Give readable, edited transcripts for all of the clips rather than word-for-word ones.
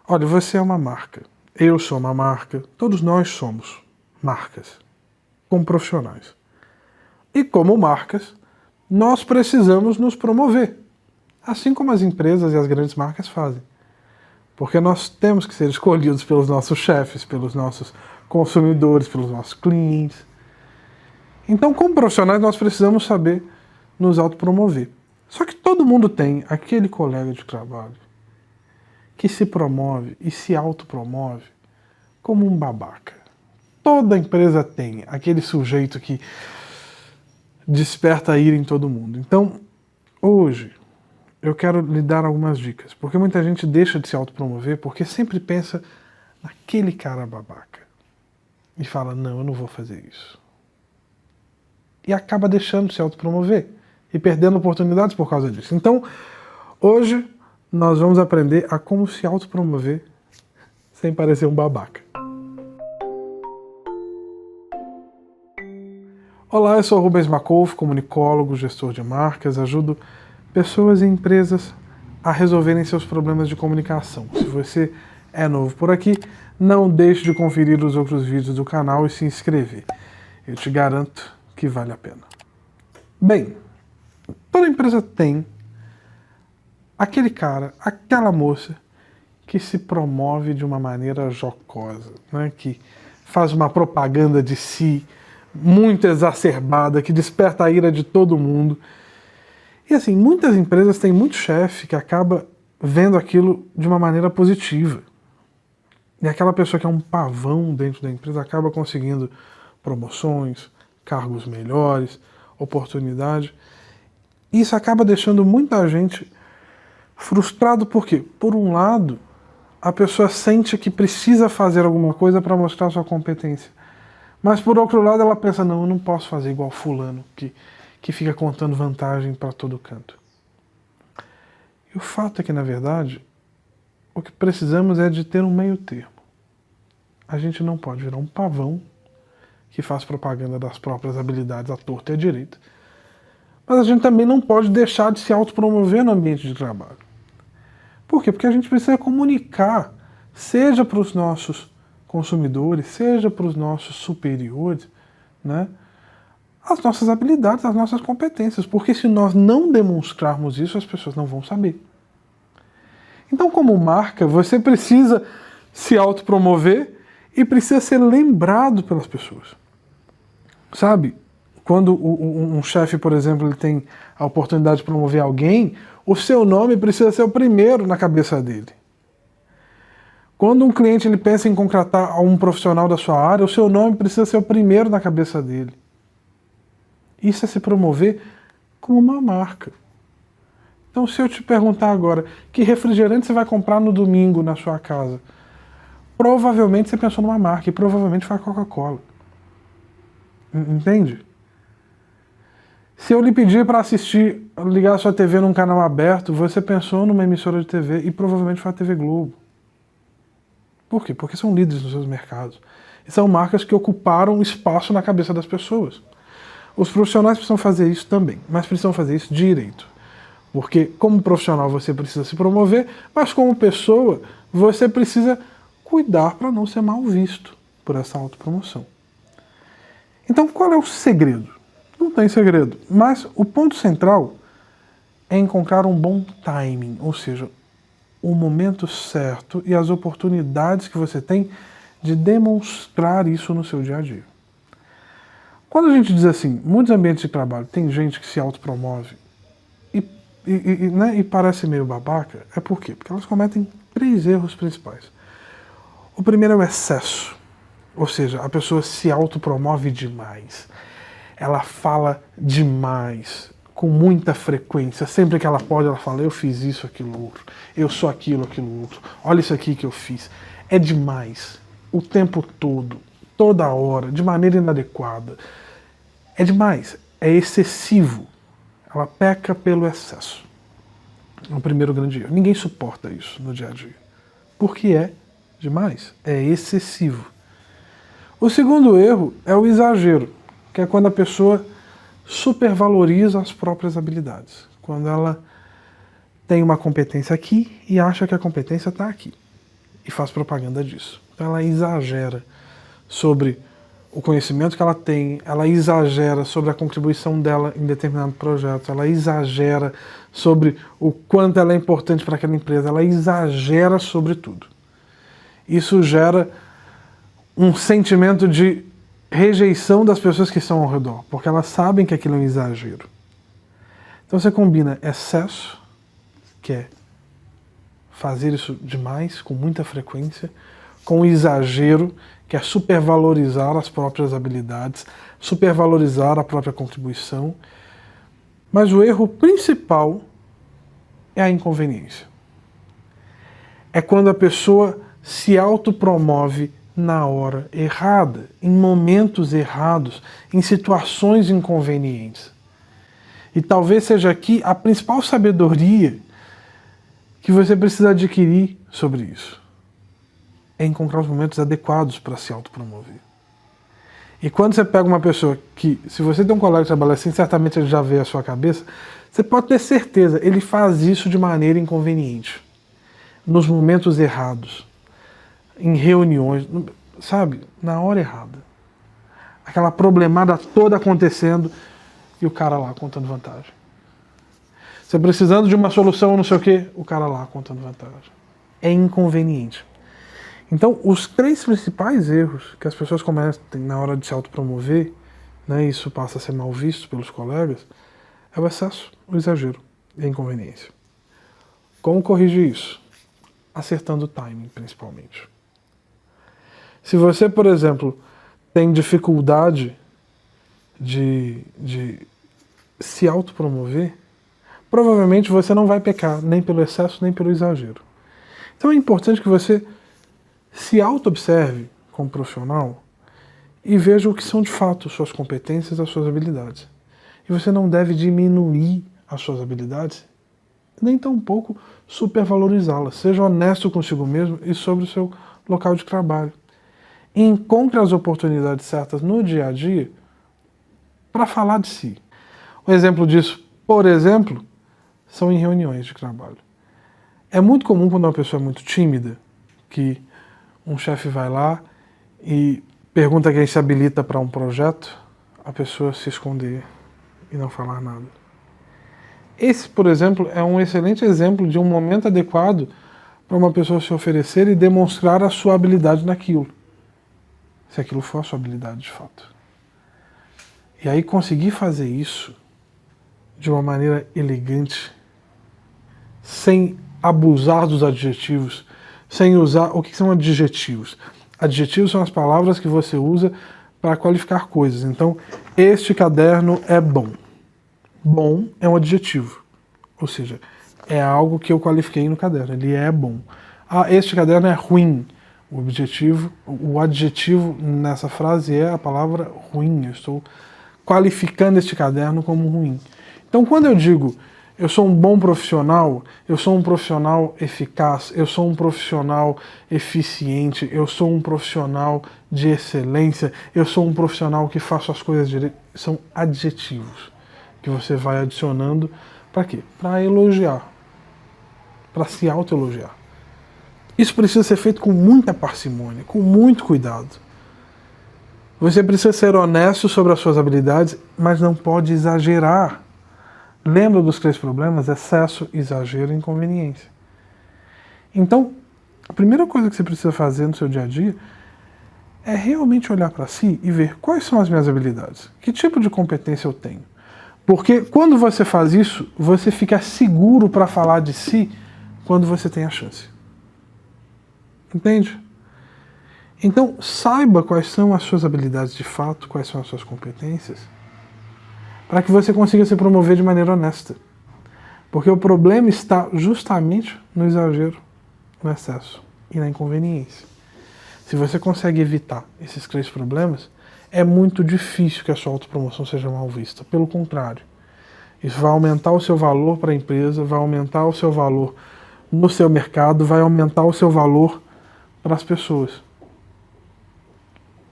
Olha, você é uma marca, eu sou uma marca, todos nós somos marcas, como profissionais. E como marcas, nós precisamos nos promover, assim como as empresas e as grandes marcas fazem. Porque nós temos que ser escolhidos pelos nossos chefes, pelos nossos consumidores, pelos nossos clientes. Então, como profissionais, nós precisamos saber nos autopromover. Só que todo mundo tem aquele colega de trabalho que se promove e se autopromove como um babaca. Toda empresa tem aquele sujeito que desperta a ira em todo mundo. Então, hoje, eu quero lhe dar algumas dicas, porque muita gente deixa de se autopromover porque sempre pensa naquele cara babaca e fala, não, eu não vou fazer isso. E acaba deixando de se autopromover e perdendo oportunidades por causa disso. Então, hoje, nós vamos aprender a como se autopromover sem parecer um babaca. Olá, eu sou o Rubens Macolf, comunicólogo, gestor de marcas, ajudo pessoas e empresas a resolverem seus problemas de comunicação. Se você é novo por aqui, não deixe de conferir os outros vídeos do canal e se inscrever. Eu te garanto que vale a pena. Bem, toda empresa tem aquele cara, aquela moça que se promove de uma maneira jocosa, né? Que faz uma propaganda de si muito exacerbada, que desperta a ira de todo mundo. E assim, muitas empresas têm muito chefe que acaba vendo aquilo de uma maneira positiva. E aquela pessoa que é um pavão dentro da empresa acaba conseguindo promoções, cargos melhores, oportunidade. E isso acaba deixando muita gente frustrado, por quê? Por um lado, a pessoa sente que precisa fazer alguma coisa para mostrar sua competência. Mas por outro lado ela pensa, não, eu não posso fazer igual fulano, que fica contando vantagem para todo canto. E o fato é que, na verdade, o que precisamos é de ter um meio termo. A gente não pode virar um pavão que faz propaganda das próprias habilidades à torta e à direita, mas a gente também não pode deixar de se autopromover no ambiente de trabalho. Por quê? Porque a gente precisa comunicar, seja para os nossos consumidores, seja para os nossos superiores, né, as nossas habilidades, as nossas competências, porque se nós não demonstrarmos isso, as pessoas não vão saber. Então, como marca, você precisa se autopromover e precisa ser lembrado pelas pessoas. Sabe, quando um chefe, por exemplo, ele tem a oportunidade de promover alguém, o seu nome precisa ser o primeiro na cabeça dele. Quando um cliente ele pensa em contratar um profissional da sua área, o seu nome precisa ser o primeiro na cabeça dele. Isso é se promover como uma marca. Então, se eu te perguntar agora, que refrigerante você vai comprar no domingo na sua casa? Provavelmente você pensou numa marca, e provavelmente foi a Coca-Cola. Entende? Se eu lhe pedir para assistir, ligar a sua TV num canal aberto, você pensou numa emissora de TV, e provavelmente foi a TV Globo. Por quê? Porque são líderes nos seus mercados. E são marcas que ocuparam espaço na cabeça das pessoas. Os profissionais precisam fazer isso também, mas precisam fazer isso direito. Porque como profissional você precisa se promover, mas como pessoa você precisa cuidar para não ser mal visto por essa autopromoção. Então qual é o segredo? Não tem segredo, mas o ponto central é encontrar um bom timing, ou seja, o momento certo e as oportunidades que você tem de demonstrar isso no seu dia a dia. Quando a gente diz assim, muitos ambientes de trabalho tem gente que se autopromove e parece meio babaca, é por quê? Porque elas cometem 3 erros principais. O primeiro é o excesso, ou seja, a pessoa se autopromove demais. Ela fala demais, com muita frequência. Sempre que ela pode, ela fala, eu fiz isso, aquilo, outro. Eu sou aquilo, aquilo, outro. Olha isso aqui que eu fiz. É demais. O tempo todo, toda hora, de maneira inadequada. É demais. É excessivo. Ela peca pelo excesso. É o primeiro grande erro. Ninguém suporta isso no dia a dia. Porque é demais. É excessivo. O segundo erro é o exagero, que é quando a pessoa supervaloriza as próprias habilidades. Quando ela tem uma competência aqui e acha que a competência está aqui. e faz propaganda disso. Então ela exagera sobre o conhecimento que ela tem, ela exagera sobre a contribuição dela em determinado projeto, ela exagera sobre o quanto ela é importante para aquela empresa, ela exagera sobre tudo. Isso gera um sentimento de rejeição das pessoas que estão ao redor, porque elas sabem que aquilo é um exagero. Então você combina excesso, que é fazer isso demais, com muita frequência, com exagero, que é supervalorizar as próprias habilidades, supervalorizar a própria contribuição. Mas o erro principal é a inconveniência. É quando a pessoa se autopromove na hora errada, em momentos errados, em situações inconvenientes. E talvez seja aqui a principal sabedoria que você precisa adquirir sobre isso. É encontrar os momentos adequados para se autopromover. E quando você pega uma pessoa que, se você tem um colega que trabalha assim, certamente ele já vê a sua cabeça, você pode ter certeza, ele faz isso de maneira inconveniente. Nos momentos errados. Em reuniões, sabe? Na hora errada. Aquela problemada toda acontecendo e o cara lá contando vantagem. Você precisando de uma solução, não sei o quê, o cara lá contando vantagem. É inconveniente. Então, os 3 principais erros que as pessoas cometem na hora de se autopromover, né, isso passa a ser mal visto pelos colegas, é o excesso, o exagero e a inconveniência. Como corrigir isso? Acertando o timing, principalmente. Se você, por exemplo, tem dificuldade de se autopromover, provavelmente você não vai pecar nem pelo excesso nem pelo exagero. Então é importante que você se auto-observe como profissional e veja o que são de fato suas competências e as suas habilidades. E você não deve diminuir as suas habilidades, nem tampouco supervalorizá-las. Seja honesto consigo mesmo e sobre o seu local de trabalho. E encontre as oportunidades certas no dia a dia para falar de si. Um exemplo disso, por exemplo, são em reuniões de trabalho. É muito comum quando uma pessoa é muito tímida, que um chefe vai lá e pergunta quem se habilita para um projeto, a pessoa se esconder e não falar nada. Esse, por exemplo, é um excelente exemplo de um momento adequado para uma pessoa se oferecer e demonstrar a sua habilidade naquilo. Se aquilo for a sua habilidade de fato. E aí conseguir fazer isso de uma maneira elegante, sem abusar dos adjetivos, sem usar... O que são adjetivos? Adjetivos são as palavras que você usa para qualificar coisas. Então, este caderno é bom. Bom é um adjetivo. Ou seja, é algo que eu qualifiquei no caderno. Ele é bom. Ah, este caderno é ruim. O adjetivo nessa frase é a palavra ruim. Eu estou qualificando este caderno como ruim. Então, quando eu digo eu sou um bom profissional, eu sou um profissional eficaz, eu sou um profissional eficiente, eu sou um profissional de excelência, eu sou um profissional que faço as coisas direito, são adjetivos que você vai adicionando para quê? Para elogiar, para se autoelogiar. Isso precisa ser feito com muita parcimônia, com muito cuidado. Você precisa ser honesto sobre as suas habilidades, mas não pode exagerar. Lembra dos 3 problemas? Excesso, exagero e inconveniência. Então, a primeira coisa que você precisa fazer no seu dia a dia é realmente olhar para si e ver quais são as minhas habilidades, que tipo de competência eu tenho. Porque quando você faz isso, você fica seguro para falar de si quando você tem a chance. Entende? Então, saiba quais são as suas habilidades de fato, quais são as suas competências, para que você consiga se promover de maneira honesta. Porque o problema está justamente no exagero, no excesso e na inconveniência. Se você consegue evitar esses 3 problemas, é muito difícil que a sua autopromoção seja mal vista. Pelo contrário, isso vai aumentar o seu valor para a empresa, vai aumentar o seu valor no seu mercado, vai aumentar o seu valor para as pessoas.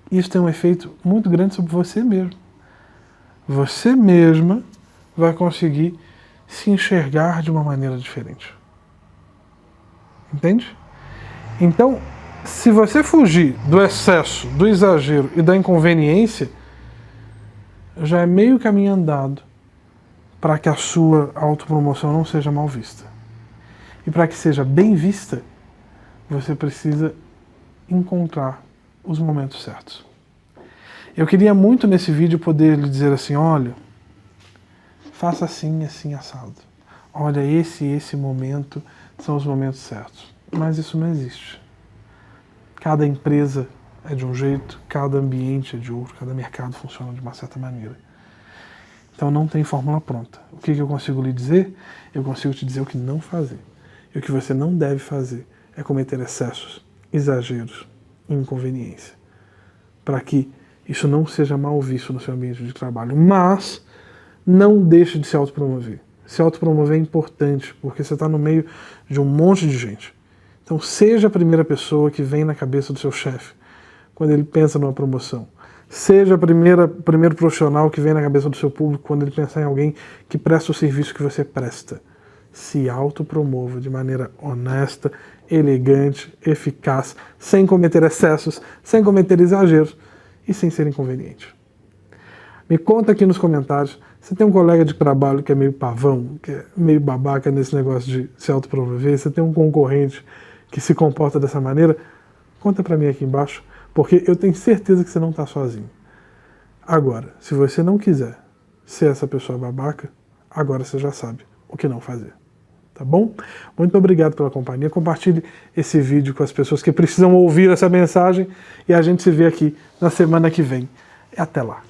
Isso tem um efeito muito grande sobre você mesmo. Você mesma vai conseguir se enxergar de uma maneira diferente. Entende? Então, Se você fugir do excesso, do exagero e da inconveniência, já é meio caminho andado para que a sua autopromoção não seja mal vista. E para que seja bem vista, você precisa encontrar os momentos certos. Eu queria muito nesse vídeo poder lhe dizer assim, olha, faça assim, assim, assado. Olha, esse e esse momento são os momentos certos. Mas isso não existe. Cada empresa é de um jeito, cada ambiente é de outro, cada mercado funciona de uma certa maneira. Então não tem fórmula pronta. O que eu consigo lhe dizer? Eu consigo te dizer o que não fazer. E o que você não deve fazer é cometer excessos, exageros e inconveniência. Para que isso não seja mal visto no seu ambiente de trabalho. Mas não deixe de se autopromover. Se autopromover é importante, porque você está no meio de um monte de gente. Então seja a primeira pessoa que vem na cabeça do seu chefe quando ele pensa numa promoção. Seja o primeiro profissional que vem na cabeça do seu público quando ele pensar em alguém que presta o serviço que você presta. Se autopromova de maneira honesta, elegante, eficaz, sem cometer excessos, sem cometer exageros e sem ser inconveniente. Me conta aqui nos comentários, você tem um colega de trabalho que é meio pavão, que é meio babaca nesse negócio de se autopromover, você tem um concorrente que se comporta dessa maneira? Conta pra mim aqui embaixo, porque eu tenho certeza que você não está sozinho. Agora, se você não quiser ser essa pessoa babaca, agora você já sabe o que não fazer. Tá bom? Muito obrigado pela companhia. Compartilhe esse vídeo com as pessoas que precisam ouvir essa mensagem e a gente se vê aqui na semana que vem. E até lá.